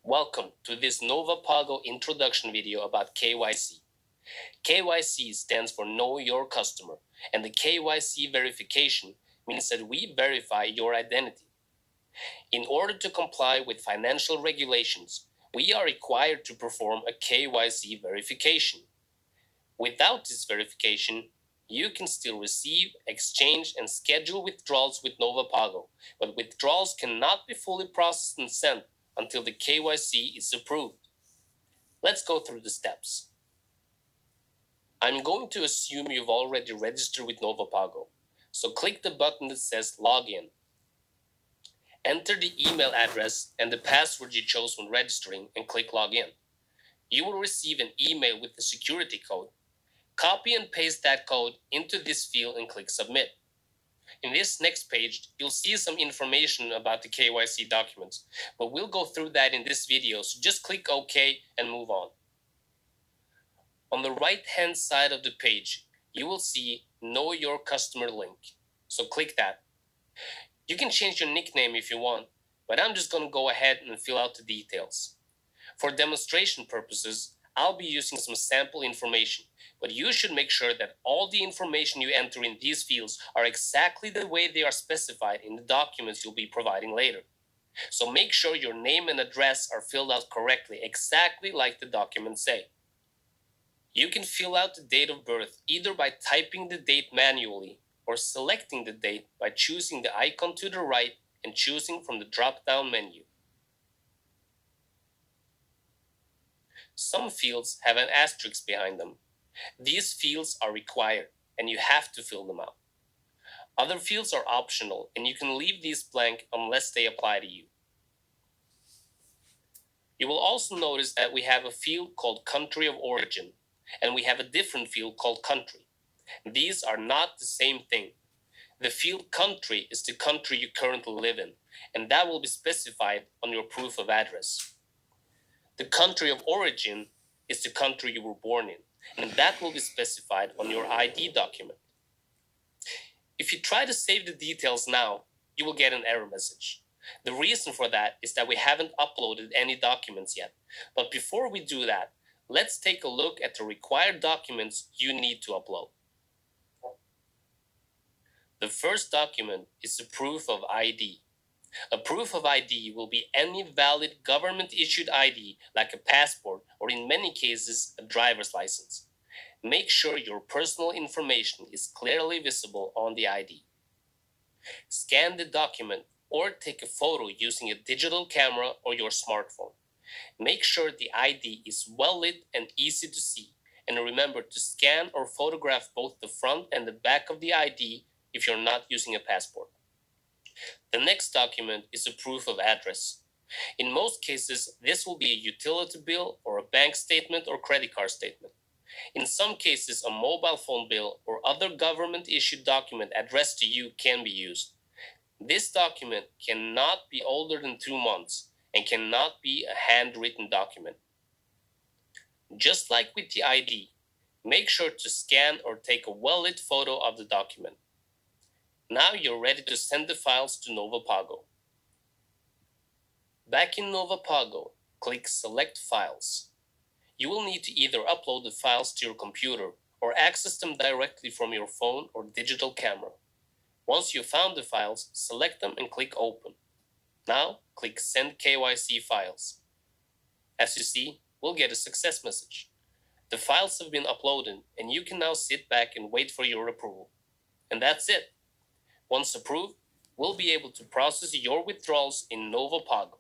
Welcome to this Novapago introduction video about KYC. KYC stands for Know Your Customer, and the KYC verification means that we verify your identity. In order to comply with financial regulations, we are required to perform a KYC verification. Without this verification, you can still receive, exchange, and schedule withdrawals with Novapago, but withdrawals cannot be fully processed and sent until the KYC is approved. Let's go through the steps. I'm going to assume you've already registered with Novapago, so click the button that says Login. Enter the email address and the password you chose when registering and click Login. You will receive an email with the security code. Copy and paste that code into this field and click Submit. In this next page, you'll see some information about the KYC documents, but we'll go through that in this video, so just click OK and move on. On the right-hand side of the page, you will see Know Your Customer link, so click that. You can change your nickname if you want, but I'm just going to go ahead and fill out the details. For demonstration purposes, I'll be using some sample information, but you should make sure that all the information you enter in these fields are exactly the way they are specified in the documents you'll be providing later. So make sure your name and address are filled out correctly, exactly like the documents say. You can fill out the date of birth either by typing the date manually or selecting the date by choosing the icon to the right and choosing from the drop-down menu. Some fields have an asterisk behind them. These fields are required, and you have to fill them out. Other fields are optional, and you can leave these blank unless they apply to you. You will also notice that we have a field called Country of Origin, and we have a different field called Country. These are not the same thing. The field Country is the country you currently live in, and that will be specified on your proof of address. The country of origin is the country you were born in, and that will be specified on your ID document. If you try to save the details now, you will get an error message. The reason for that is that we haven't uploaded any documents yet. But before we do that, let's take a look at the required documents you need to upload. The first document is a proof of ID. A proof of ID will be any valid government-issued ID like a passport or in many cases a driver's license. Make sure your personal information is clearly visible on the ID. Scan the document or take a photo using a digital camera or your smartphone. Make sure the ID is well lit and easy to see, and remember to scan or photograph both the front and the back of the ID if you're not using a passport. The next document is a proof of address. In most cases, this will be a utility bill or a bank statement or credit card statement. In some cases, a mobile phone bill or other government-issued document addressed to you can be used. This document cannot be older than 2 months and cannot be a handwritten document. Just like with the ID, make sure to scan or take a well-lit photo of the document. Now you're ready to send the files to Novapago. Back in Novapago, click Select Files. You will need to either upload the files to your computer or access them directly from your phone or digital camera. Once you've found the files, select them and click Open. Now, click Send KYC Files. As you see, we'll get a success message. The files have been uploaded, and you can now sit back and wait for your approval. And that's it. Once approved, we'll be able to process your withdrawals in Novapago.